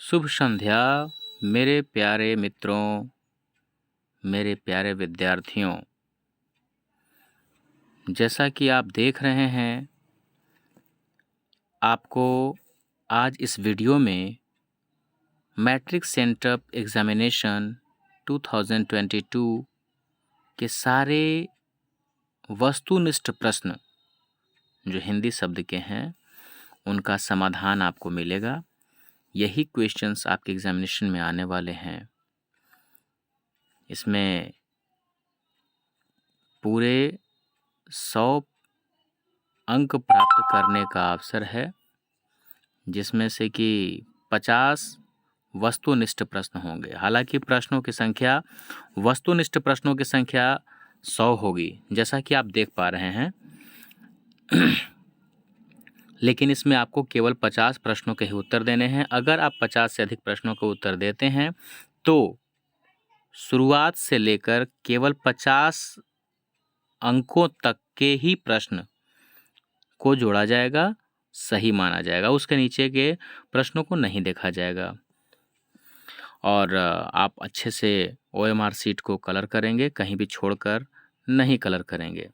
शुभ संध्या मेरे प्यारे मित्रों, मेरे प्यारे विद्यार्थियों। जैसा कि आप देख रहे हैं, आपको आज इस वीडियो में मैट्रिक सेंटअप एग्जामिनेशन 2022 के सारे वस्तुनिष्ठ प्रश्न जो हिंदी शब्द के हैं, उनका समाधान आपको मिलेगा। यही क्वेश्चंस आपके एग्जामिनेशन में आने वाले हैं। इसमें पूरे 100 अंक प्राप्त करने का अवसर है, जिसमें से कि 50 वस्तुनिष्ठ प्रश्न होंगे। हालांकि वस्तुनिष्ठ प्रश्नों की संख्या 100 होगी, जैसा कि आप देख पा रहे हैं। लेकिन इसमें आपको केवल 50 प्रश्नों के ही उत्तर देने हैं। अगर आप 50 से अधिक प्रश्नों के उत्तर देते हैं तो शुरुआत से लेकर केवल 50 अंकों तक के ही प्रश्न को जोड़ा जाएगा, सही माना जाएगा। उसके नीचे के प्रश्नों को नहीं देखा जाएगा। और आप अच्छे से OMR शीट को कलर करेंगे, कहीं भी छोड़कर नहीं कलर करेंगे।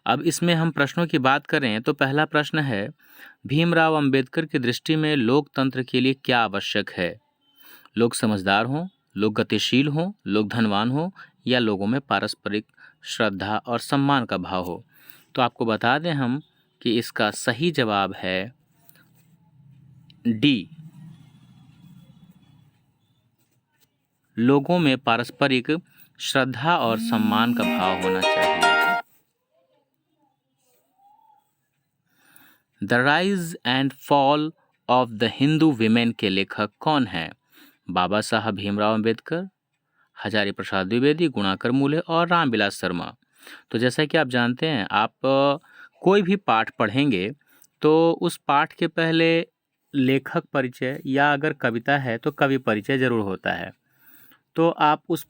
अब इसमें हम प्रश्नों की बात करें तो पहला प्रश्न है, भीमराव अंबेडकर की दृष्टि में लोकतंत्र के लिए क्या आवश्यक है? लोग समझदार हों, लोग गतिशील हों, लोग धनवान हों, या लोगों में पारस्परिक श्रद्धा और सम्मान का भाव हो? तो आपको बता दें हम कि इसका सही जवाब है डी, लोगों में पारस्परिक श्रद्धा और सम्मान का भाव होना चाहिए। The rise and fall of the Hindu women के लेखक कौन हैं? बाबा साहब भीमराव अंबेडकर, हजारी प्रसाद द्विवेदी, गुणाकर मूले और रामविलास शर्मा। तो जैसा कि आप जानते हैं, आप कोई भी पाठ पढ़ेंगे तो उस पाठ के पहले लेखक परिचय, या अगर कविता है तो कवि परिचय जरूर होता है। तो आप उस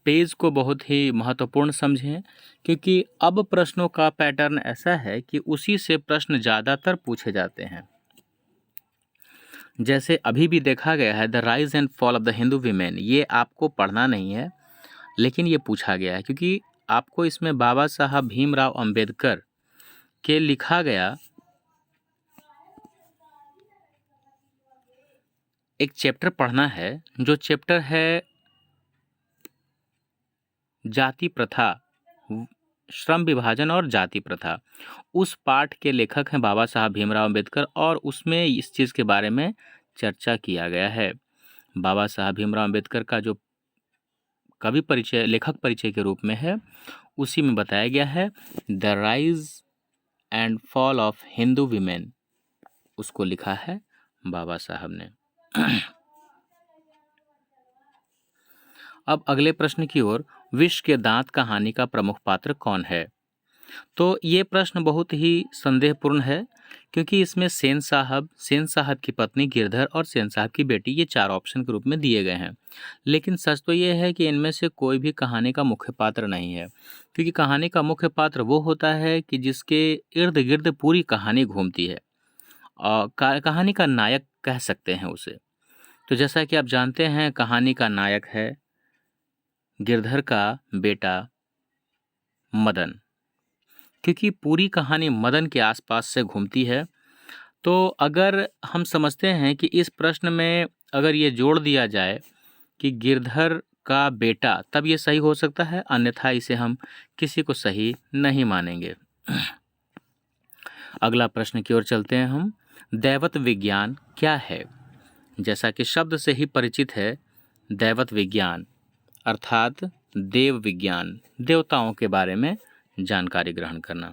पेज को बहुत ही महत्वपूर्ण समझें, क्योंकि अब प्रश्नों का पैटर्न ऐसा है कि उसी से प्रश्न ज़्यादातर पूछे जाते हैं। जैसे अभी भी देखा गया है, the rise and fall of the Hindu women, ये आपको पढ़ना नहीं है, लेकिन ये पूछा गया है क्योंकि आपको इसमें बाबा साहब भीमराव अंबेडकर के लिखा गया एक चैप्टर पढ़ना है, जो चैप्टर है जाति प्रथा, श्रम विभाजन और जाति प्रथा। उस पाठ के लेखक हैं बाबा साहब भीमराव अंबेडकर, और उसमें इस चीज़ के बारे में चर्चा किया गया है। बाबा साहब भीमराव अंबेडकर का जो कवि परिचय, लेखक परिचय के रूप में है, उसी में बताया गया है the rise and fall of Hindu women, उसको लिखा है बाबा साहब ने। अब अगले प्रश्न की ओर, विष के दांत कहानी का प्रमुख पात्र कौन है? तो ये प्रश्न बहुत ही संदेहपूर्ण है, क्योंकि इसमें सेन साहब की पत्नी गिरधर और सेन साहब की बेटी, ये 4 ऑप्शन के रूप में दिए गए हैं। लेकिन सच तो ये है कि इनमें से कोई भी कहानी का मुख्य पात्र नहीं है, क्योंकि कहानी का मुख्य पात्र वो होता है कि जिसके इर्द गिर्द पूरी कहानी घूमती है, और कहानी का नायक कह सकते हैं उसे। तो जैसा कि आप जानते हैं, कहानी का नायक है गिरधर का बेटा मदन, क्योंकि पूरी कहानी मदन के आसपास से घूमती है। तो अगर हम समझते हैं कि इस प्रश्न में अगर ये जोड़ दिया जाए कि गिरधर का बेटा, तब ये सही हो सकता है, अन्यथा इसे हम किसी को सही नहीं मानेंगे। अगला प्रश्न की ओर चलते हैं हम। दैवत विज्ञान क्या है? जैसा कि शब्द से ही परिचित है, दैवत विज्ञान अर्थात देव विज्ञान, देवताओं के बारे में जानकारी ग्रहण करना।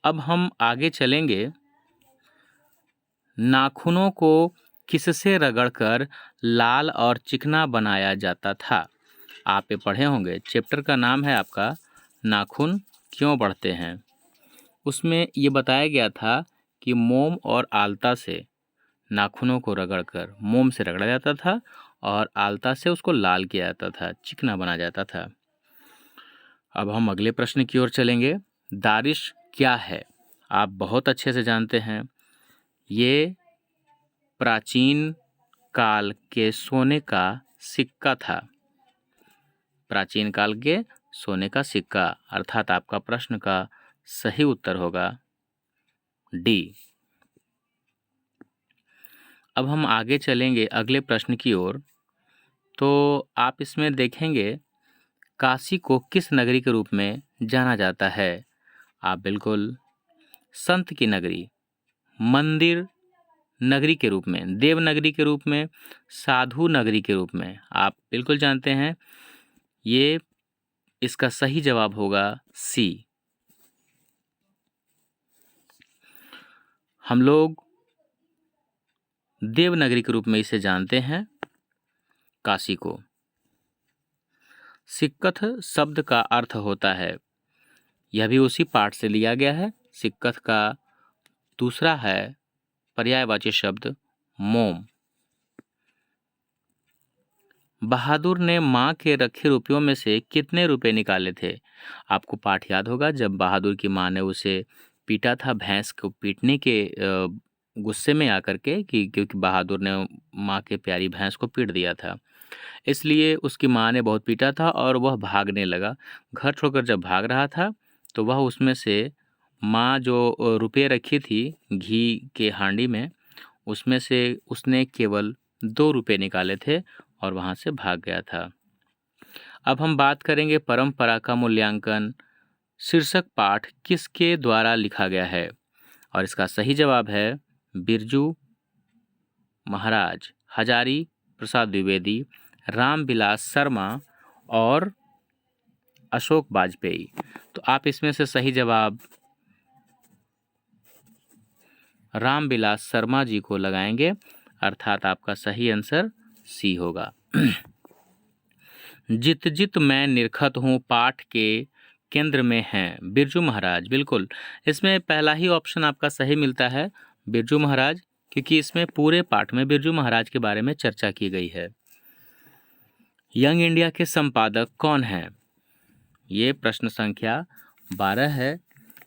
अब हम आगे चलेंगे। नाखूनों को किससे रगड़कर लाल और चिकना बनाया जाता था? आप ये पढ़े होंगे, चैप्टर का नाम है आपका नाखून क्यों बढ़ते हैं। उसमें ये बताया गया था कि मोम और आलता से नाखूनों को रगड़कर, मोम से रगड़ा जाता था और आलता से उसको लाल किया जाता था, चिकना बना जाता था। अब हम अगले प्रश्न की ओर चलेंगे। दारिश क्या है? आप बहुत अच्छे से जानते हैं, ये प्राचीन काल के सोने का सिक्का था। प्राचीन काल के सोने का सिक्का, अर्थात आपका प्रश्न का सही उत्तर होगा डी। अब हम आगे चलेंगे अगले प्रश्न की ओर। तो आप इसमें देखेंगे काशी को किस नगरी के रूप में जाना जाता है। आप बिल्कुल संत की नगरी, मंदिर नगरी के रूप में, देवनगरी के रूप में, साधु नगरी के रूप में आप बिल्कुल जानते हैं। ये इसका सही जवाब होगा सी। हम लोग देवनगरी के रूप में इसे जानते हैं काशी को। सिक्कथ शब्द का अर्थ होता है, यह भी उसी पाठ से लिया गया है। सिक्कथ का दूसरा है पर्यायवाची शब्द मोम। बहादुर ने माँ के रखे रुपयों में से कितने रुपए निकाले थे। आपको पाठ याद होगा, जब बहादुर की माँ ने उसे पीटा था, भैंस को पीटने के गुस्से में आकर के, कि क्योंकि बहादुर ने माँ के प्यारी भैंस को पीट दिया था, इसलिए उसकी माँ ने बहुत पीटा था और वह भागने लगा। घर छोड़कर जब भाग रहा था तो वह उसमें से माँ जो रुपये रखी थी घी के हांडी में, उसमें से उसने केवल 2 रुपये निकाले थे और वहाँ से भाग गया था। अब हम बात करेंगे परंपरा का मूल्यांकन शीर्षक पाठ किसके द्वारा लिखा गया है, और इसका सही जवाब है बिरजू महाराज, हजारी प्रसाद द्विवेदी, रामविलास शर्मा और अशोक वाजपेयी। तो आप इसमें से सही जवाब रामविलास शर्मा जी को लगाएंगे, अर्थात आपका सही आंसर सी होगा। जित जित मैं निरखत हूँ पाठ के केंद्र में हैं बिरजू महाराज। बिल्कुल, इसमें पहला ही ऑप्शन आपका सही मिलता है, बिरजू महाराज, क्योंकि इसमें पूरे पाठ में बिरजू महाराज के बारे में चर्चा की गई है। यंग इंडिया के संपादक कौन हैं? ये प्रश्न संख्या 12 है,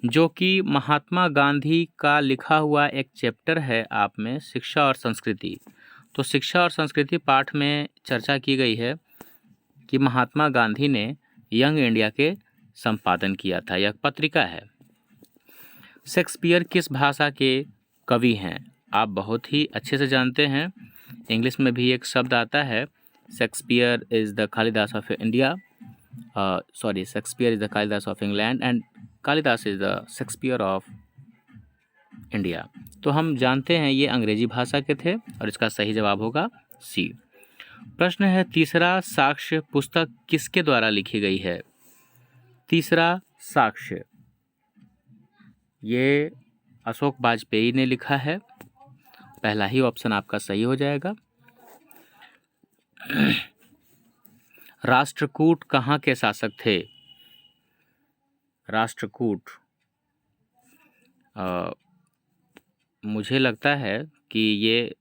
जो कि महात्मा गांधी का लिखा हुआ एक चैप्टर है आप में, शिक्षा और संस्कृति। तो शिक्षा और संस्कृति पाठ में चर्चा की गई है कि महात्मा गांधी ने यंग इंडिया के संपादन किया था, यह पत्रिका है। शेक्सपियर किस भाषा के कवि हैं? आप बहुत ही अच्छे से जानते हैं, इंग्लिश में भी एक शब्द आता है, Shakespeare is the Kalidas of India, Shakespeare is the Kalidas of England and Kalidas is the Shakespeare of India. तो हम जानते हैं ये अंग्रेजी भाषा के थे और इसका सही जवाब होगा सी। प्रश्न है तीसरा साक्ष्य पुस्तक किसके द्वारा लिखी गई है? तीसरा साक्ष्य ये अशोक वाजपेयी ने लिखा है, पहला ही ऑप्शन आपका सही हो जाएगा। राष्ट्रकूट कहाँ के शासक थे? राष्ट्रकूट मुझे लगता है कि ये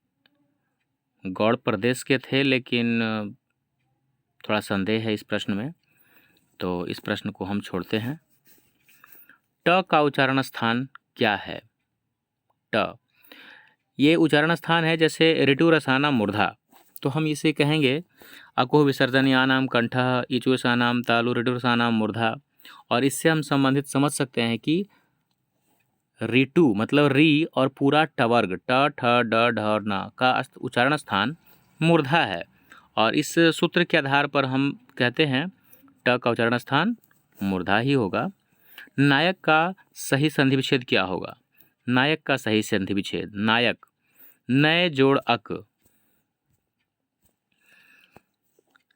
गौड़ प्रदेश के थे, लेकिन थोड़ा संदेह है इस प्रश्न में, तो इस प्रश्न को हम छोड़ते हैं। ट का उच्चारण स्थान क्या है? ट ये उच्चारण स्थान है जैसे ऋतु रसाना मूर्धा, तो हम इसे कहेंगे अकुह विसर्जनीयानाम कंठः इचुरसानाम तालु ऋतु रसानाम मूर्धा, और इससे हम संबंधित समझ सकते हैं कि ऋतु मतलब री और पूरा टवर्ग ट ठ ड ढ और न का उच्चारण स्थान मूर्धा है, और इस सूत्र के आधार पर हम कहते हैं ट का उच्चारण स्थान मूर्धा ही होगा। नायक का सही संधि विच्छेद क्या होगा? नायक का सही संधि विच्छेद नायक, नए जोड़ अक,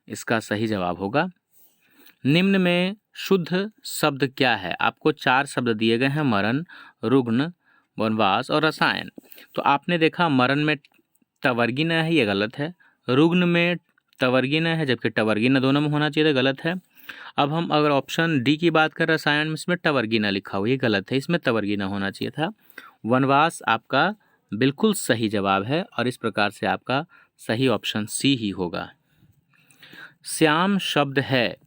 इसका सही जवाब होगा। निम्न में शुद्ध शब्द क्या है? आपको 4 शब्द दिए गए हैं, मरण, रुग्ण, वनवास और रसायन। तो आपने देखा मरण में टवर्गी न है, ये गलत है। रुग्ण में टवर्गी न है, जबकि टवर्गी न दोनों में होना चाहिए, गलत है। अब हम अगर ऑप्शन डी की बात करें रसायन में, इसमें टवर्गी न लिखा हुआ, ये गलत है, इसमें टवर्गी न होना चाहिए था। वनवास आपका बिल्कुल सही जवाब है और इस प्रकार से आपका सही ऑप्शन सी ही होगा। श्याम शब्द है,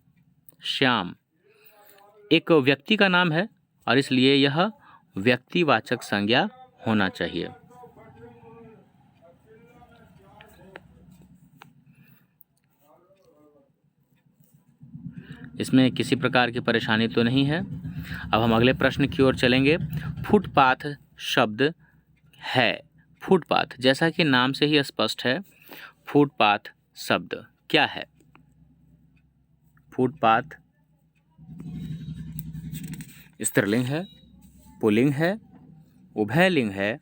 श्याम एक व्यक्ति का नाम है और इसलिए यह व्यक्तिवाचक संज्ञा होना चाहिए। इसमें किसी प्रकार की परेशानी तो नहीं है। अब हम अगले प्रश्न की ओर चलेंगे। फुटपाथ शब्द है, फुटपाथ जैसा कि नाम से ही स्पष्ट है, फुटपाथ शब्द क्या है? फुटपाथ स्त्रीलिंग है, पुल्लिंग है, उभयलिंग है,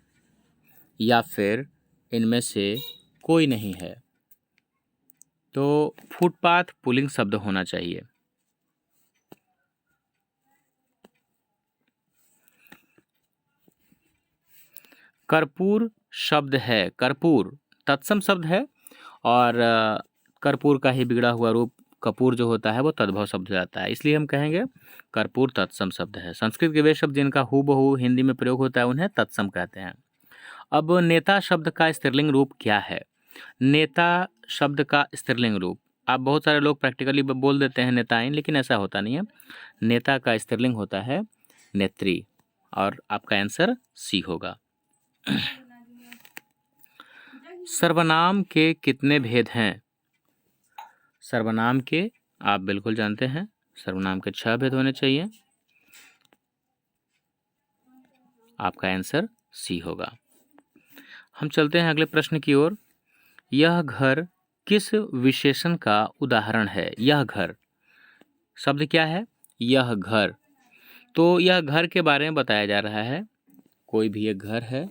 या फिर इनमें से कोई नहीं है? तो फुटपाथ पुल्लिंग शब्द होना चाहिए। कर्पूर शब्द है, कर्पूर तत्सम शब्द है, और कर्पूर का ही बिगड़ा हुआ रूप कपूर जो होता है वो तद्भव शब्द हो जाता है, इसलिए हम कहेंगे कर्पूर तत्सम शब्द है। संस्कृत के वे शब्द जिनका हूबहू हिंदी में प्रयोग होता है उन्हें तत्सम कहते हैं। अब नेता शब्द का स्त्रीलिंग रूप क्या है? नेता शब्द का स्त्रीलिंग रूप, आप बहुत सारे लोग प्रैक्टिकली बोल देते हैं नेताइन, लेकिन ऐसा होता नहीं है। नेता का स्त्रीलिंग होता है नेत्री, और आपका आंसर सी होगा। सर्वनाम के कितने भेद हैं? सर्वनाम के आप बिल्कुल जानते हैं, सर्वनाम के 6 भेद होने चाहिए। आपका आंसर सी होगा। हम चलते हैं अगले प्रश्न की ओर। यह घर किस विशेषण का उदाहरण है? यह घर शब्द क्या है? यह घर, तो यह घर के बारे में बताया जा रहा है। कोई भी एक घर है,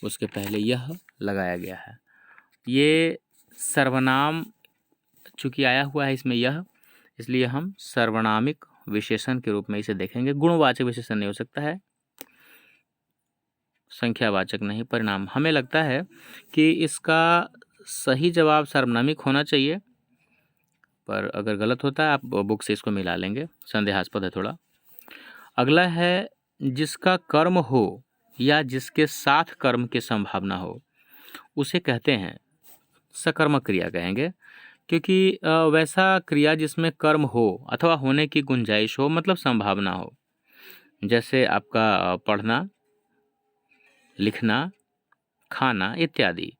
उसके पहले यह लगाया गया है। ये सर्वनाम चूंकि आया हुआ है इसमें यह, इसलिए हम सर्वनामिक विशेषण के रूप में इसे देखेंगे। गुणवाचक विशेषण नहीं हो सकता है, संख्यावाचक नहीं। परिणाम, हमें लगता है कि इसका सही जवाब सर्वनामिक होना चाहिए, पर अगर गलत होता है आप बुक से इसको मिला लेंगे, संदेहास्पद है थोड़ा। अगला है जिसका कर्म हो या जिसके साथ कर्म की संभावना हो उसे कहते हैं सकर्मक क्रिया कहेंगे, क्योंकि वैसा क्रिया जिसमें कर्म हो अथवा होने की गुंजाइश हो, मतलब संभावना हो, जैसे आपका पढ़ना, लिखना, खाना इत्यादि।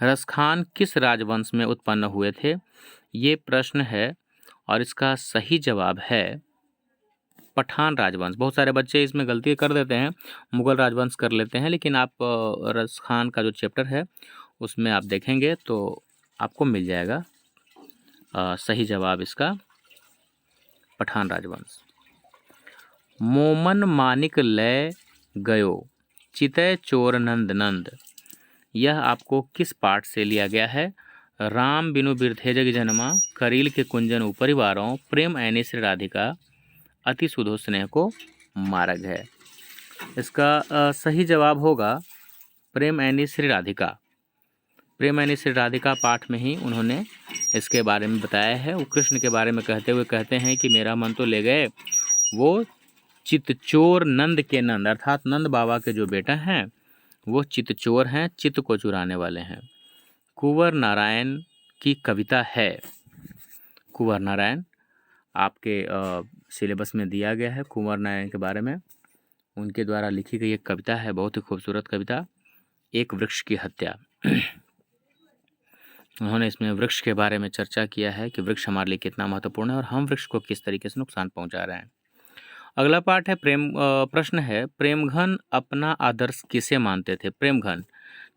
रसखान किस राजवंश में उत्पन्न हुए थे? ये प्रश्न है और इसका सही जवाब है पठान राजवंश। बहुत सारे बच्चे इसमें गलती कर देते हैं, मुगल राजवंश कर लेते हैं, लेकिन आप रसखान का जो चैप्टर है उसमें आप देखेंगे तो आपको मिल जाएगा सही जवाब इसका पठान राजवंश। मोमन मानिक लय गयो चितय चोर नंद नंद, यह आपको किस पाठ से लिया गया है? राम बिनु बिरथे जग जनमा, करील के कुंजन उपरिवारों, प्रेम ऐनी श्री राधिका, अति सुधो स्नेह को मार्ग है। इसका सही जवाब होगा प्रेम ऐनी श्री राधिका। प्रेम ऐनी श्री राधिका पाठ में ही उन्होंने इसके बारे में बताया है। वो कृष्ण के बारे में कहते हुए कहते हैं कि मेरा मन तो ले गए वो चितचोर नंद के नंद, अर्थात नंद बाबा के जो बेटा हैं वो चितचोर हैं, चित्त को चुराने वाले हैं। कुंवर नारायण की कविता है, कुंवर नारायण आपके सिलेबस में दिया गया है। कुंवर नारायण के बारे में उनके द्वारा लिखी गई एक कविता है, बहुत ही खूबसूरत कविता, एक वृक्ष की हत्या। उन्होंने इसमें वृक्ष के बारे में चर्चा किया है कि वृक्ष हमारे लिए कितना महत्वपूर्ण है और हम वृक्ष को किस तरीके से नुकसान पहुंचा रहे हैं। अगला पाठ है प्रश्न है प्रेमघन अपना आदर्श किसे मानते थे? प्रेमघन,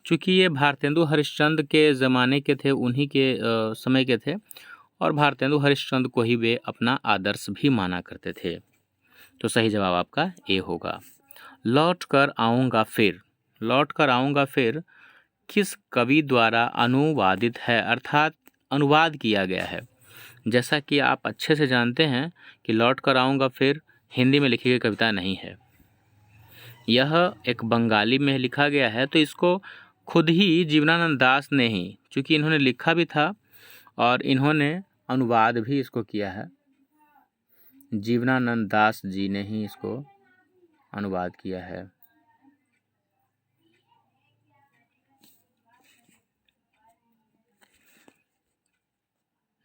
चूंकि ये भारतेंदु हरिश्चंद्र के ज़माने के थे, उन्हीं के समय के थे, और भारतेंदु हरिश्चंद्र को ही वे अपना आदर्श भी माना करते थे। तो सही जवाब आपका ए होगा। लौट कर आऊँगा फिर, लौट कर आऊँगा फिर किस कवि द्वारा अनुवादित है, अर्थात अनुवाद किया गया है? जैसा कि आप अच्छे से जानते हैं कि लौट कर आऊँगा फिर हिंदी में लिखी गई कविता नहीं है, यह एक बंगाली में लिखा गया है। तो इसको खुद ही जीवनानंद दास ने ही, चूँकि इन्होंने लिखा भी था और इन्होंने अनुवाद भी इसको किया है, जीवनानंद दास जी ने ही इसको अनुवाद किया है।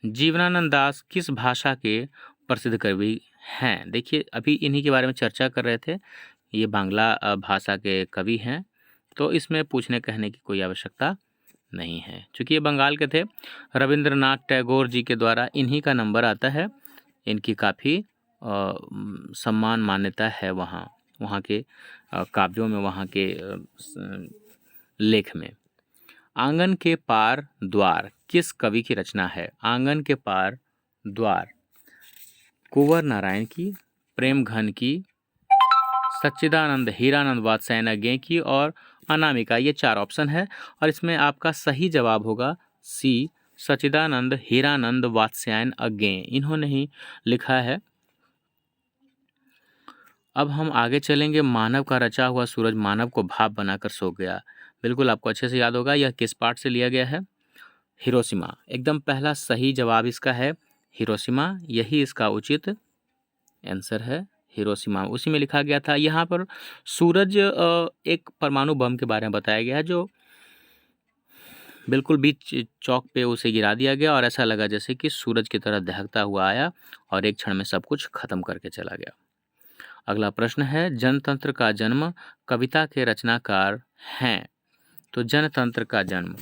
जीवनानंद दास किस भाषा के प्रसिद्ध कवि हैं? देखिए अभी इन्हीं के बारे में चर्चा कर रहे थे, ये बांग्ला भाषा के कवि हैं, तो इसमें पूछने कहने की कोई आवश्यकता नहीं है, चूँकि ये बंगाल के थे। रविंद्रनाथ टैगोर जी के द्वारा इन्हीं का नंबर आता है। इनकी काफ़ी सम्मान मान्यता है वहाँ वहाँ के काव्यों में, वहाँ के लेख में। आंगन के पार द्वार किस कवि की रचना है? आंगन के पार द्वार कुंवर नारायण की, प्रेम घन की, सच्चिदानंद हीरानंद वात्स्यायन की और अनामिका। ये 4 ऑप्शन है और इसमें आपका सही जवाब होगा सी, सच्चिदानंद हीरानंद वात्स्यायन अज्ञे। इन्होंने ही लिखा है। अब हम आगे चलेंगे। मानव का रचा हुआ सूरज मानव को भाप बनाकर सो गया। बिल्कुल आपको अच्छे से याद होगा, यह किस पाठ से लिया गया है? हिरोशिमा। एकदम पहला सही जवाब इसका है हिरोशिमा, यही इसका उचित आंसर है। हिरोशिमा उसी में लिखा गया था। यहाँ पर सूरज एक परमाणु बम के बारे में बताया गया है, जो बिल्कुल बीच चौक पे उसे गिरा दिया गया और ऐसा लगा जैसे कि सूरज की तरह दहकता हुआ आया और एक क्षण में सब कुछ खत्म करके चला गया। अगला प्रश्न है, जनतंत्र का जन्म कविता के रचनाकार हैं। तो जनतंत्र का जन्म,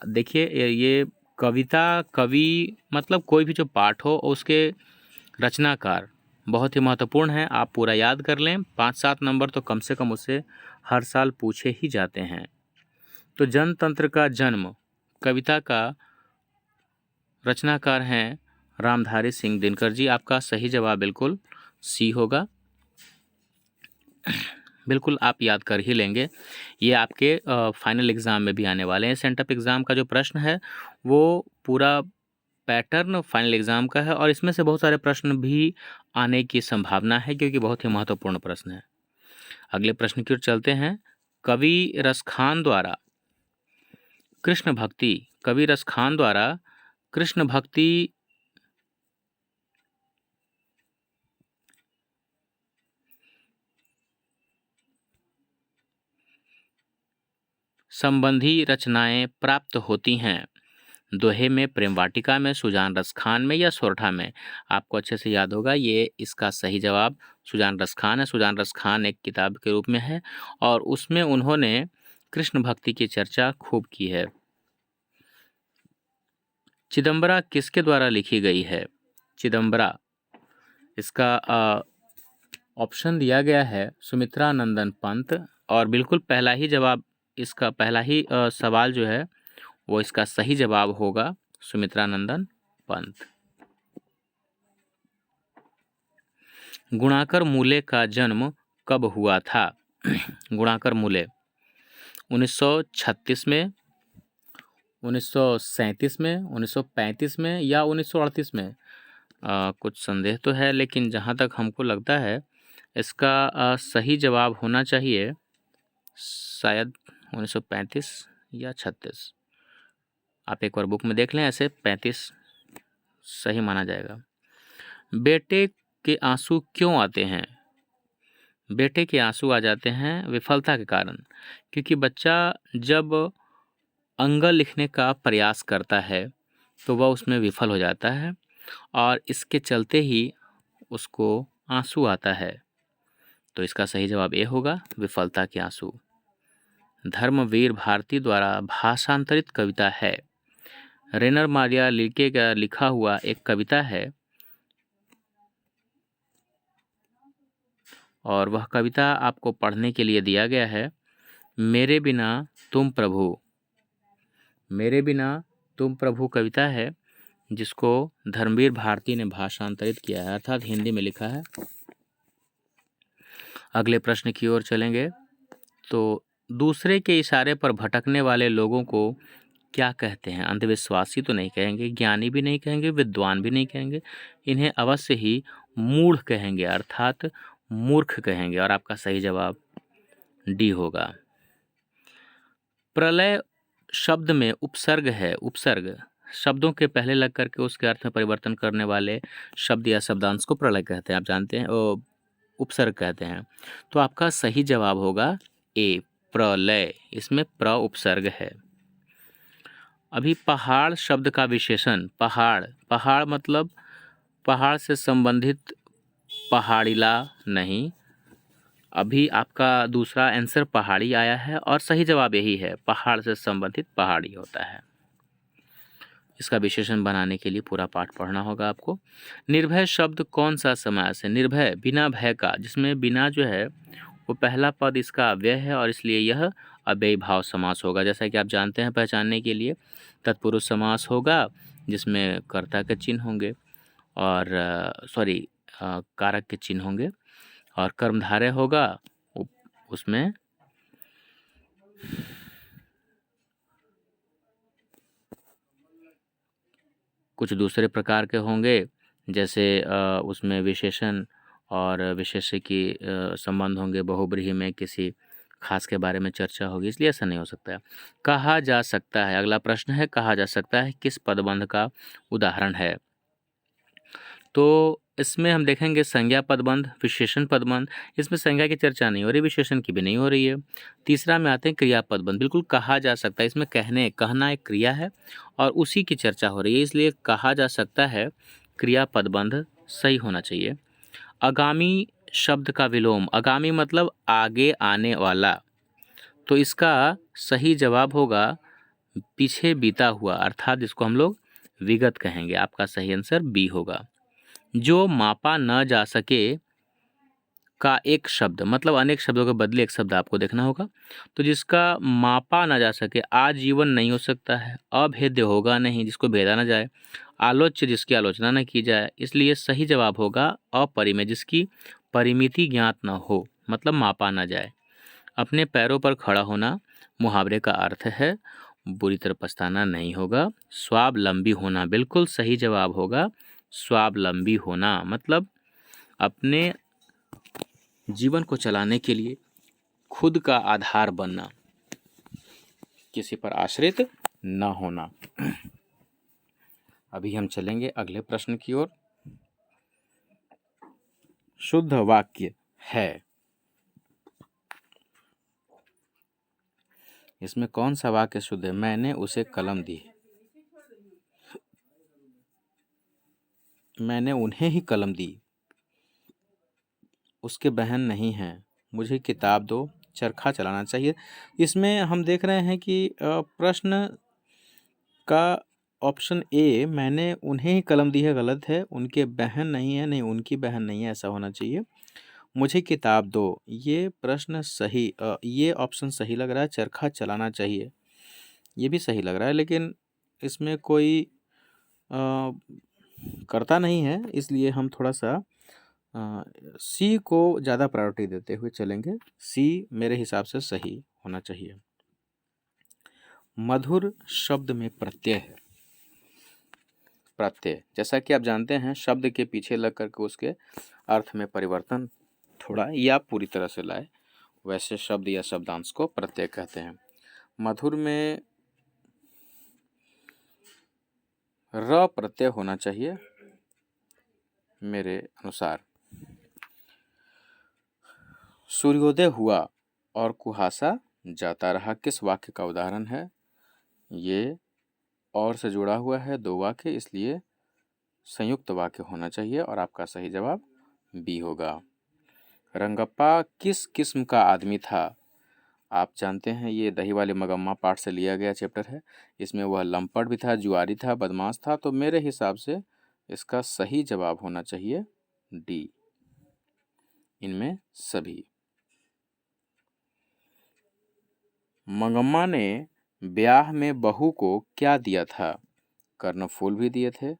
देखिए ये कविता, कवि मतलब कोई भी जो पाठ हो उसके रचनाकार बहुत ही महत्वपूर्ण है। आप पूरा याद कर लें, 5-7 नंबर तो कम से कम उससे हर साल पूछे ही जाते हैं। तो जनतंत्र का जन्म कविता का रचनाकार हैं रामधारी सिंह दिनकर जी। आपका सही जवाब बिल्कुल सी होगा। बिल्कुल आप याद कर ही लेंगे, ये आपके फाइनल एग्ज़ाम में भी आने वाले हैं। सेंटअप एग्ज़ाम का जो प्रश्न है वो पूरा पैटर्न फाइनल एग्ज़ाम का है और इसमें से बहुत सारे प्रश्न भी आने की संभावना है, क्योंकि बहुत ही महत्वपूर्ण प्रश्न है। अगले प्रश्न की ओर चलते हैं। कवि रसखान द्वारा कृष्ण भक्ति, कवि रसखान द्वारा कृष्ण भक्ति संबंधी रचनाएं प्राप्त होती हैं। दोहे में, प्रेम वाटिका में, सुजान रस खान में या सोरठा में? आपको अच्छे से याद होगा, ये इसका सही जवाब सुजान रस खान है। सुजान रस खान एक किताब के रूप में है और उसमें उन्होंने कृष्ण भक्ति की चर्चा खूब की है। चिदम्बरा किसके द्वारा लिखी गई है? चिदम्बरा, इसका ऑप्शन दिया गया है सुमित्रा नंदन पंत और बिल्कुल पहला ही जवाब, इसका पहला ही सवाल जो है वो इसका सही जवाब होगा सुमित्रा नंदन पंत। गुणाकर मूले का जन्म कब हुआ था? गुणाकर मूले 1936 में, 1937 में, 1935 में या 1938 में? कुछ संदेह तो है, लेकिन जहाँ तक हमको लगता है इसका सही जवाब होना चाहिए शायद 1935 या 36। आप एक बार बुक में देख लें, ऐसे 35 सही माना जाएगा। बेटे के आंसू क्यों आते हैं? बेटे के आंसू आ जाते हैं विफलता के कारण, क्योंकि बच्चा जब अंग लिखने का प्रयास करता है तो वह उसमें विफल हो जाता है और इसके चलते ही उसको आंसू आता है। तो इसका सही जवाब ये होगा, विफलता के आंसू। धर्मवीर भारती द्वारा भाषांतरित कविता है। रेनर मारिया लिल्के का लिखा हुआ एक कविता है और वह कविता आपको पढ़ने के लिए दिया गया है। मेरे बिना तुम प्रभु, मेरे बिना तुम प्रभु कविता है जिसको धर्मवीर भारती ने भाषांतरित किया है, अर्थात हिंदी में लिखा है। अगले प्रश्न की ओर चलेंगे। तो दूसरे के इशारे पर भटकने वाले लोगों को क्या कहते हैं? अंधविश्वासी तो नहीं कहेंगे, ज्ञानी भी नहीं कहेंगे, विद्वान भी नहीं कहेंगे, इन्हें अवश्य ही मूढ़ कहेंगे, अर्थात मूर्ख कहेंगे और आपका सही जवाब डी होगा। प्रलय शब्द में उपसर्ग है। उपसर्ग शब्दों के पहले लग करके उसके अर्थ में परिवर्तन करने वाले शब्द या शब्दांश को प्रलय कहते हैं, आप जानते हैं, उपसर्ग कहते हैं। तो आपका सही जवाब होगा ए, प्रलय। इसमें प्र उपसर्ग है। अभी पहाड़ शब्द का विशेषण, पहाड़, पहाड़ मतलब पहाड़ से संबंधित पहाड़िला नहीं, अभी आपका दूसरा आंसर पहाड़ी आया है और सही जवाब यही है, पहाड़ से संबंधित पहाड़ी होता है। इसका विशेषण बनाने के लिए पूरा पाठ पढ़ना होगा आपको। निर्भय शब्द कौन सा समास है? निर्भय बिना भय का, जिसमें बिना जो है वो पहला पद इसका अव्यय है और इसलिए यह अव्ययी भाव समास होगा। जैसा कि आप जानते हैं, पहचानने के लिए तत्पुरुष समास होगा जिसमें कर्ता के चिन्ह होंगे और कारक के चिन्ह होंगे, और कर्मधारय होगा उसमें कुछ दूसरे प्रकार के होंगे, जैसे उसमें विशेषण और विशेष्य की संबंध होंगे, बहुब्रीहि में किसी खास के बारे में चर्चा होगी, इसलिए ऐसा नहीं हो सकता है। कहा जा सकता है, अगला प्रश्न है, कहा जा सकता है किस पदबंध का उदाहरण है? तो इसमें हम देखेंगे संज्ञा पदबंध, विशेषण पदबंध। इसमें संज्ञा की चर्चा नहीं हो रही, विशेषण की भी नहीं हो रही है। तीसरा में आते हैं क्रिया पदबंध, बिल्कुल कहा जा सकता है, इसमें कहना एक क्रिया है और उसी की चर्चा हो रही है, इसलिए कहा जा सकता है क्रिया पदबंध सही होना चाहिए। आगामी शब्द का विलोम, आगामी मतलब आगे आने वाला, तो इसका सही जवाब होगा पीछे बीता हुआ, अर्थात जिसको हम लोग विगत कहेंगे। आपका सही आंसर बी होगा। जो मापा न जा सके का एक शब्द, मतलब अनेक शब्दों के बदले एक शब्द आपको देखना होगा। तो जिसका मापा ना जा सके, आजीवन नहीं हो सकता है, अभेद्य होगा नहीं, जिसको भेदा ना जाए, आलोच्य जिसकी आलोचना न की जाए, इसलिए सही जवाब होगा अपरिमेय, जिसकी परिमिति ज्ञात न हो, मतलब मापा ना जाए। अपने पैरों पर खड़ा होना मुहावरे का अर्थ है, बुरी तरह पछताना नहीं होगा। स्वावलंबी होना बिल्कुल सही जवाब होगा। स्वावलंबी होना मतलब अपने जीवन को चलाने के लिए खुद का आधार बनना, किसी पर आश्रित न होना। अभी हम चलेंगे अगले प्रश्न की ओर। शुद्ध वाक्य है, इसमें कौन सा वाक्य शुद्ध है? मैंने उसे कलम दी, मैंने उन्हें ही कलम दी, उसके बहन नहीं हैं, मुझे किताब दो, चरखा चलाना चाहिए। इसमें हम देख रहे हैं कि प्रश्न का ऑप्शन ए, मैंने उन्हें ही कलम दी है, गलत है। उनके बहन नहीं है, नहीं उनकी बहन नहीं है, ऐसा होना चाहिए। मुझे किताब दो, ये प्रश्न सही, ये ऑप्शन सही लग रहा है। चरखा चलाना चाहिए, ये भी सही लग रहा है, लेकिन इसमें कोई करता नहीं है, इसलिए हम थोड़ा सा सी को ज़्यादा प्रायोरिटी देते हुए चलेंगे। सी मेरे हिसाब से सही होना चाहिए। मधुर शब्द में प्रत्यय है। प्रत्यय, जैसा कि आप जानते हैं, शब्द के पीछे लग करके उसके अर्थ में परिवर्तन थोड़ा या पूरी तरह से लाए, वैसे शब्द या शब्दांश को प्रत्यय कहते हैं। मधुर में र प्रत्यय होना चाहिए मेरे अनुसार। सूर्योदय हुआ और कुहासा जाता रहा, किस वाक्य का उदाहरण है? ये और से जुड़ा हुआ है, दो वाक्य, इसलिए संयुक्त वाक्य होना चाहिए और आपका सही जवाब बी होगा। रंगप्पा किस किस्म का आदमी था? आप जानते हैं ये दही वाले मगम्मा पाठ से लिया गया चैप्टर है। इसमें वह लंपट भी था, जुआरी था, बदमाश था, तो मेरे हिसाब से इसका सही जवाब होना चाहिए डी, इनमें सभी। मंगम्मा ने ब्याह में बहू को क्या दिया था? कर्णफूल भी दिए थे,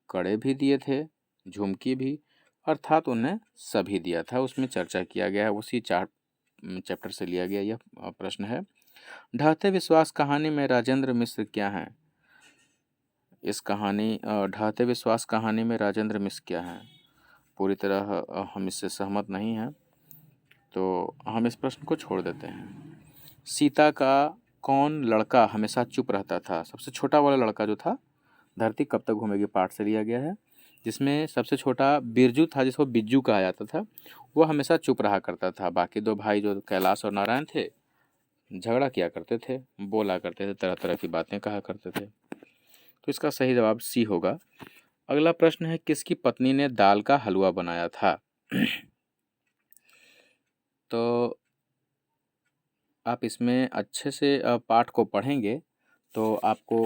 कड़े भी दिए थे, झुमकी भी, अर्थात उन्हें सभी दिया था। उसमें चर्चा किया गया है, उसी चैप्टर से लिया गया यह प्रश्न है। ढहते विश्वास कहानी में राजेंद्र मिश्र क्या हैं? इस कहानी ढहते विश्वास कहानी में राजेंद्र मिश्र क्या हैं? पूरी तरह हम इससे सहमत नहीं हैं, तो हम इस प्रश्न को छोड़ देते हैं। सीता का कौन लड़का हमेशा चुप रहता था? सबसे छोटा वाला लड़का जो था, धरती कब तक घूमेगी पाठ से लिया गया है, जिसमें सबसे छोटा बिरजू था, जिसको बिज्जू कहा जाता था, वो हमेशा चुप रहा करता था। बाकी दो भाई जो कैलाश और नारायण थे, झगड़ा किया करते थे, बोला करते थे, तरह तरह की बातें कहा करते थे। तो इसका सही जवाब सी होगा। अगला प्रश्न है, किसकी पत्नी ने दाल का हलवा बनाया था? तो आप इसमें अच्छे से पाठ को पढ़ेंगे तो आपको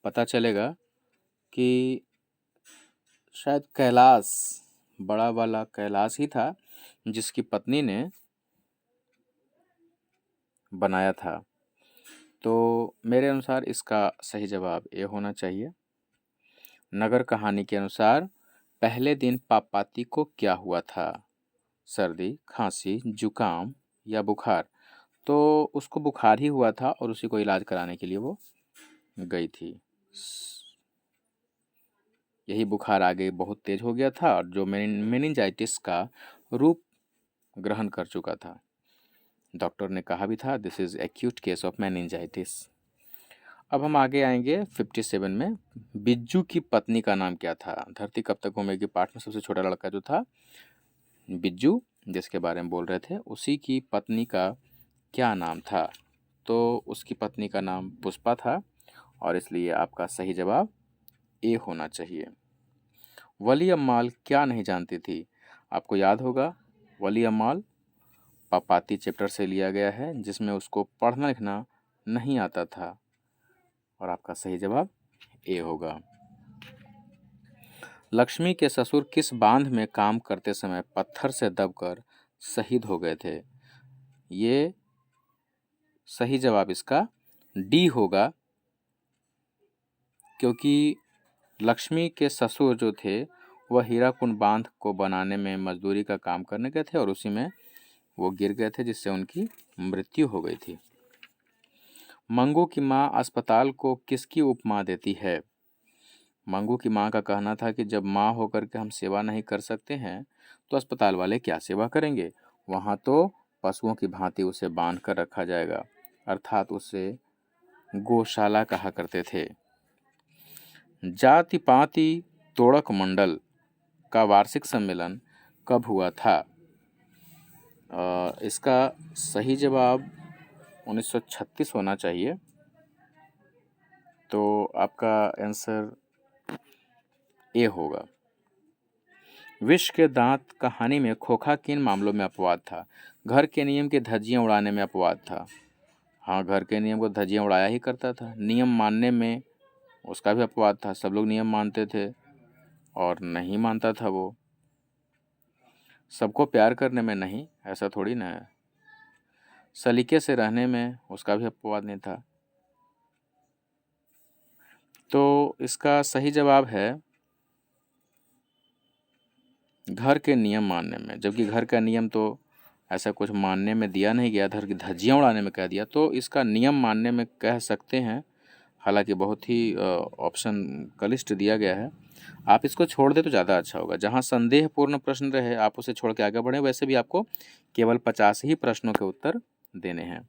पता चलेगा कि शायद कैलाश, बड़ा वाला कैलाश ही था जिसकी पत्नी ने बनाया था। तो मेरे अनुसार इसका सही जवाब ए होना चाहिए। नगर कहानी के अनुसार पहले दिन पापाती को क्या हुआ था? सर्दी, खांसी, जुकाम या बुखार? तो उसको बुखार ही हुआ था और उसी को इलाज कराने के लिए वो गई थी। यही बुखार आगे बहुत तेज हो गया था और जो मेनिंजाइटिस का रूप ग्रहण कर चुका था। डॉक्टर ने कहा भी था this is acute case of meningitis. अब हम आगे आएंगे 57 में। बिज्जू की पत्नी का नाम क्या था? धरती कब तक घूमेगी पाठ में सबसे छोटा लड़का जो था बिज्जू, जिसके बारे में बोल रहे थे, उसी की पत्नी का क्या नाम था? तो उसकी पत्नी का नाम पुष्पा था और इसलिए आपका सही जवाब ए होना चाहिए। वली अम्माल क्या नहीं जानती थी? आपको याद होगा वली अम्माल पापाती चैप्टर से लिया गया है जिसमें उसको पढ़ना लिखना नहीं आता था और आपका सही जवाब ए होगा। लक्ष्मी के ससुर किस बांध में काम करते समय पत्थर से दबकर शहीद हो गए थे? ये सही जवाब इसका डी होगा, क्योंकि लक्ष्मी के ससुर जो थे वह हीराकुंड बांध को बनाने में मजदूरी का काम करने गए थे और उसी में वो गिर गए थे जिससे उनकी मृत्यु हो गई थी। मंगू की माँ अस्पताल को किसकी उपमा देती है? मंगू की माँ का कहना था कि जब माँ होकर के हम सेवा नहीं कर सकते हैं तो अस्पताल वाले क्या सेवा करेंगे, वहाँ तो पशुओं की भांति उसे बांध कर रखा जाएगा, अर्थात उसे गौशाला कहा करते थे। जाति पाति तोड़क मंडल का वार्षिक सम्मेलन कब हुआ था? इसका सही जवाब 1936 होना चाहिए। तो आपका आंसर ए होगा। विष के दांत कहानी में खोखा किन मामलों में अपवाद था? घर के नियम के धज्जियां उड़ाने में अपवाद था। हाँ, घर के नियम को धज्जियां उड़ाया ही करता था। नियम मानने में उसका भी अपवाद था, सब लोग नियम मानते थे और नहीं मानता था वो। सबको प्यार करने में नहीं, ऐसा थोड़ी ना है। सलीके से रहने में उसका भी अपवाद नहीं था। तो इसका सही जवाब है घर के नियम मानने में, जबकि घर का नियम तो ऐसा कुछ मानने में दिया नहीं गया, घर की धज्जियां उड़ाने में कह दिया, तो इसका नियम मानने में कह सकते हैं। हालांकि बहुत ही ऑप्शन का लिस्ट दिया गया है, आप इसको छोड़ दे तो ज़्यादा अच्छा होगा। जहां संदेहपूर्ण प्रश्न रहे आप उसे छोड़ के आगे बढ़ें। वैसे भी आपको केवल 50 ही प्रश्नों के उत्तर देने हैं।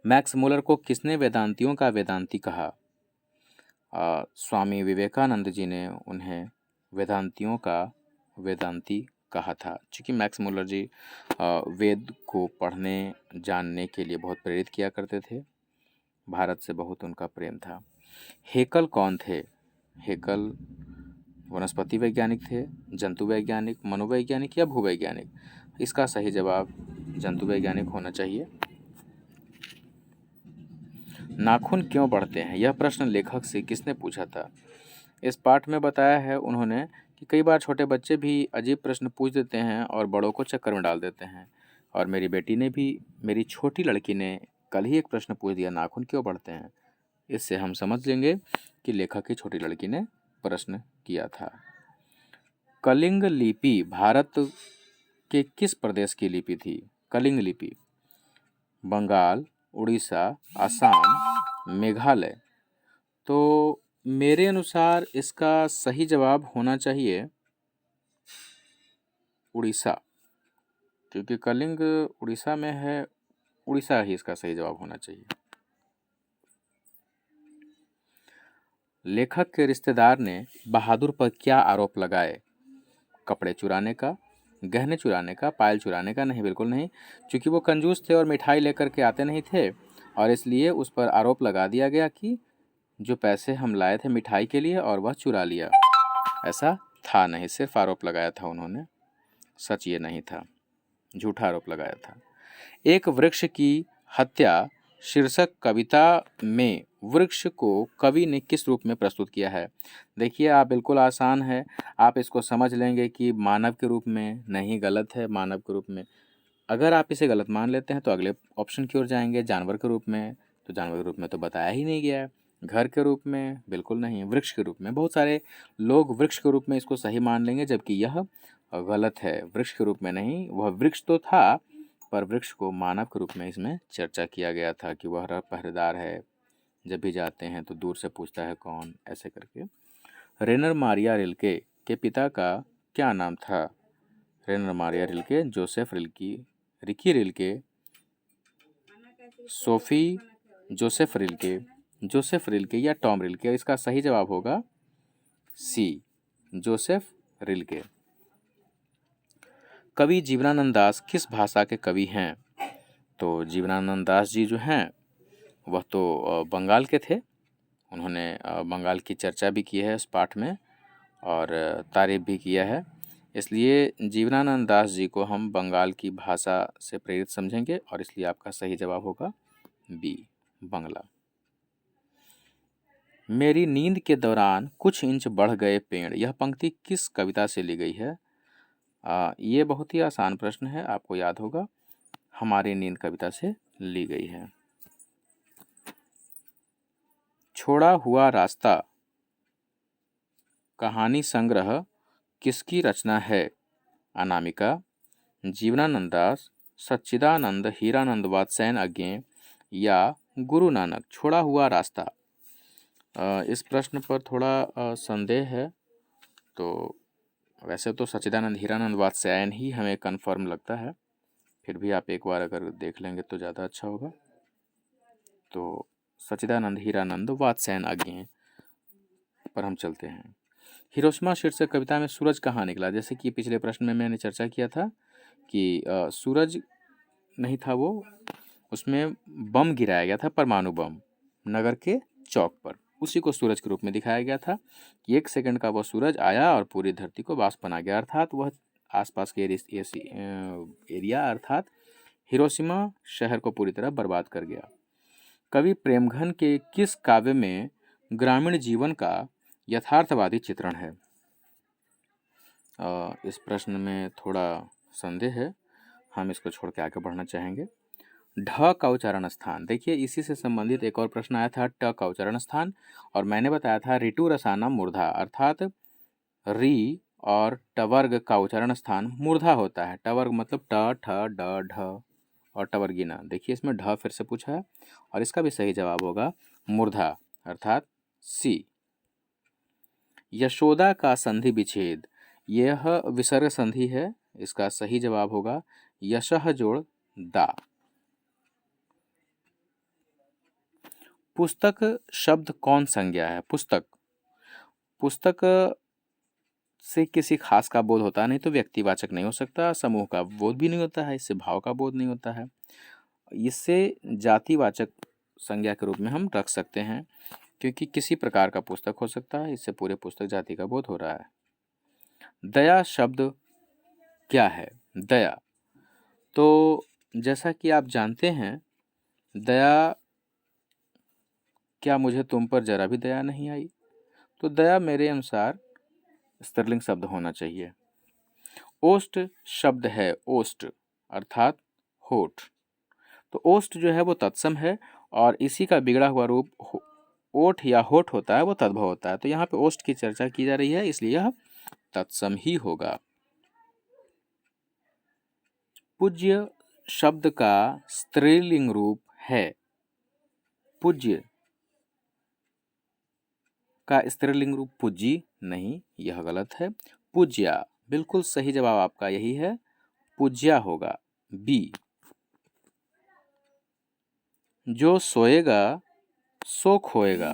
मैक्स मूलर को किसने वेदांतियों का वेदांती कहा? स्वामी विवेकानंद जी ने उन्हें वेदांतियों का वेदांती कहा था। चूँकि मैक्स मूलर जी वेद को पढ़ने जानने के लिए बहुत प्रेरित किया करते थे, भारत से बहुत उनका प्रेम था। हेकल कौन थे? हेकल वनस्पति वैज्ञानिक थे, जंतु वैज्ञानिक, मनोवैज्ञानिक या भूवैज्ञानिक? इसका सही जवाब जंतु वैज्ञानिक होना चाहिए। नाखून क्यों बढ़ते हैं, यह प्रश्न लेखक से किसने पूछा था? इस पाठ में बताया है उन्होंने कि कई बार छोटे बच्चे भी अजीब प्रश्न पूछ देते हैं और बड़ों को चक्कर में डाल देते हैं। और मेरी बेटी ने भी, मेरी छोटी लड़की ने कल ही एक प्रश्न पूछ दिया, नाखून क्यों बढ़ते हैं। इससे हम समझ लेंगे कि लेखक की छोटी लड़की ने प्रश्न किया था। कलिंग लिपि भारत के किस प्रदेश की लिपि थी? कलिंग लिपि बंगाल, उड़ीसा, असम, मेघालय? तो मेरे अनुसार इसका सही जवाब होना चाहिए उड़ीसा, क्योंकि कलिंग उड़ीसा में है। उड़ीसा ही इसका सही जवाब होना चाहिए। लेखक के रिश्तेदार ने बहादुर पर क्या आरोप लगाए? कपड़े चुराने का, गहने चुराने का, पायल चुराने का? नहीं, बिल्कुल नहीं। क्योंकि वो कंजूस थे और मिठाई लेकर के आते नहीं थे और इसलिए उस पर आरोप लगा दिया गया कि जो पैसे हम लाए थे मिठाई के लिए और वह चुरा लिया। ऐसा था नहीं, सिर्फ आरोप लगाया था उन्होंने, सच ये नहीं था। झूठा आरोप लगाया था। एक वृक्ष की हत्या शीर्षक कविता में वृक्ष को कवि ने किस रूप में प्रस्तुत किया है? देखिए, आप बिल्कुल आसान है, आप इसको समझ लेंगे कि मानव के रूप में। नहीं, गलत है, मानव के रूप में। अगर आप इसे गलत मान लेते हैं तो अगले ऑप्शन की ओर जाएंगे, जानवर के रूप में। तो जानवर के रूप में तो बताया ही नहीं गया है। घर के रूप में बिल्कुल नहीं, वृक्ष के रूप में। बहुत सारे लोग वृक्ष के रूप में इसको सही मान लेंगे, जबकि यह गलत है। वृक्ष के रूप में नहीं, वह वृक्ष तो था, पर वृक्ष को मानव के रूप में इसमें चर्चा किया गया था कि वह पहरेदार है, जब भी जाते हैं तो दूर से पूछता है कौन, ऐसे करके। रेनर मारिया रिल्के के पिता का क्या नाम था? Rainer Maria Rilke, Joseph Rilke, Ricky Rilke, Sophie Joseph Rilke या टॉम रिल्के? इसका सही जवाब होगा सी, जोसेफ रिल्के। कवि जीवनानंद दास किस भाषा के कवि हैं? तो जीवनानंद दास जी जो हैं वह तो बंगाल के थे। उन्होंने बंगाल की चर्चा भी की है इस पाठ में और तारीफ भी किया है। इसलिए जीवनानंद दास जी को हम बंगाल की भाषा से प्रेरित समझेंगे और इसलिए आपका सही जवाब होगा बी, बंगला। मेरी नींद के दौरान कुछ इंच बढ़ गए पेड़, यह पंक्ति किस कविता से ली गई है? ये बहुत ही आसान प्रश्न है, आपको याद होगा, हमारी नींद कविता से ली गई है। छोड़ा हुआ रास्ता कहानी संग्रह किसकी रचना है? अनामिका, जीवनानंद दास, सच्चिदानंद हीरानंद वात्स्यायन अज्ञे या गुरु नानक। छोड़ा हुआ रास्ता, इस प्रश्न पर थोड़ा संदेह है। तो वैसे तो सच्चिदानंद हीरानंद वात्स्यायन ही हमें कंफर्म लगता है, फिर भी आप एक बार अगर देख लेंगे तो ज़्यादा अच्छा होगा। तो सच्चिदानंद हीरानंद वात्स्यायन अज्ञे पर हम चलते हैं। हिरोशिमा शीर्षक कविता में सूरज कहाँ निकला? जैसे कि पिछले प्रश्न में मैंने चर्चा किया था कि सूरज नहीं था वो, उसमें बम गिराया गया था, परमाणु बम, नगर के चौक पर। उसी को सूरज के रूप में दिखाया गया था कि 1 सेकंड का वह सूरज आया और पूरी धरती को वाष्प बना गया, अर्थात वह आसपास के एरिया अर्थात हिरोशिमा शहर को पूरी तरह बर्बाद कर गया। कवि प्रेमघन के किस काव्य में ग्रामीण जीवन का यथार्थवादी चित्रण है? इस प्रश्न में थोड़ा संदेह है, हम इसको छोड़ के आगे बढ़ना चाहेंगे। ढ का उच्चारण स्थान, देखिए इसी से संबंधित एक और प्रश्न आया था, ट का उच्चारण स्थान, और मैंने बताया था ऋतु रसाना मूर्धा, अर्थात री और टवर्ग का उच्चारण स्थान मूर्धा होता है। टवर्ग मतलब ट, ठ, ड, ढ और टवर्गिना। देखिए इसमें ढ फिर से पूछा है और इसका भी सही जवाब होगा मूर्धा, अर्थात सी। यशोदा का संधि विच्छेद, यह विसर्ग संधि है, इसका सही जवाब होगा यशः जोड़ दा। पुस्तक शब्द कौन संज्ञा है? पुस्तक से किसी खास का बोध होता है, नहीं तो व्यक्तिवाचक नहीं हो सकता, समूह का बोध भी नहीं होता है, इससे भाव का बोध नहीं होता है, इससे जातिवाचक संज्ञा के रूप में हम रख सकते हैं, क्योंकि किसी प्रकार का पुस्तक हो सकता है, इससे पूरे पुस्तक जाति का बोध हो रहा है। दया शब्द क्या है? दया, तो जैसा कि आप जानते हैं, दया, क्या मुझे तुम पर जरा भी दया नहीं आई? तो दया मेरे अनुसार स्त्रीलिंग शब्द होना चाहिए। ओष्ठ शब्द है, ओष्ठ अर्थात होठ, तो ओष्ठ जो है वो तत्सम है और इसी का बिगड़ा हुआ रूप ओठ या होठ होता है, वो तद्भव होता है। तो यहाँ पे ओष्ठ की चर्चा की जा रही है, इसलिए यह तत्सम ही होगा। पूज्य शब्द का स्त्रीलिंग रूप है? पूज्य का स्त्रीलिंग रूप पूज्य नहीं, यह गलत है। पूज्या, बिल्कुल सही जवाब आपका यही है, पूज्या होगा, बी। जो सोएगा सो खोएगा,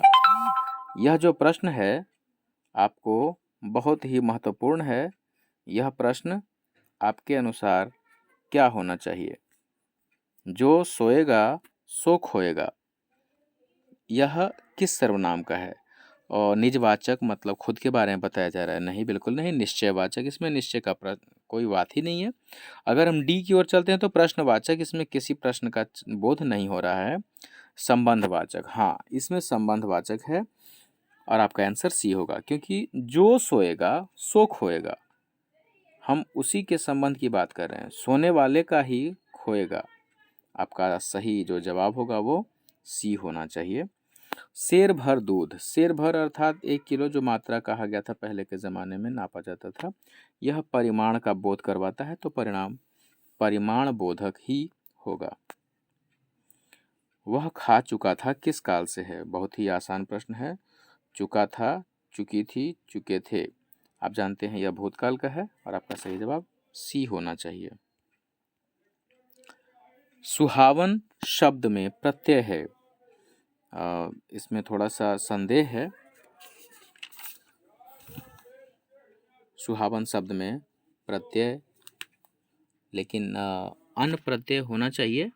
यह जो प्रश्न है आपको बहुत ही महत्वपूर्ण है। यह प्रश्न आपके अनुसार क्या होना चाहिए? जो सोएगा सो खोएगा, यह किस सर्वनाम का है? और निजवाचक मतलब खुद के बारे में बताया जा रहा है, नहीं बिल्कुल नहीं। निश्चयवाचक, इसमें निश्चय का कोई बात ही नहीं है। अगर हम डी की ओर चलते हैं तो प्रश्नवाचक, इसमें किसी प्रश्न का बोध नहीं हो रहा है। संबंधवाचक, हाँ इसमें संबंधवाचक है और आपका आंसर सी होगा, क्योंकि जो सोएगा सो खोएगा, हम उसी के संबंध की बात कर रहे हैं, सोने वाले का ही खोएगा। आपका सही जो जवाब होगा वो सी होना चाहिए। शेर भर दूध, शेर भर अर्थात 1 किलो जो मात्रा कहा गया था, पहले के ज़माने में नापा जाता था। यह परिमाण का बोध करवाता है, तो परिणाम परिमाण बोधक ही होगा। वह खा चुका था किस काल से है, बहुत ही आसान प्रश्न है। चुका था, चुकी थी, चुके थे, आप जानते हैं यह भूतकाल का है और आपका सही जवाब सी होना चाहिए। सुहावन शब्द में प्रत्यय है, इसमें थोड़ा सा संदेह है। सुहावन शब्द में प्रत्यय, लेकिन अन प्रत्यय होना चाहिए।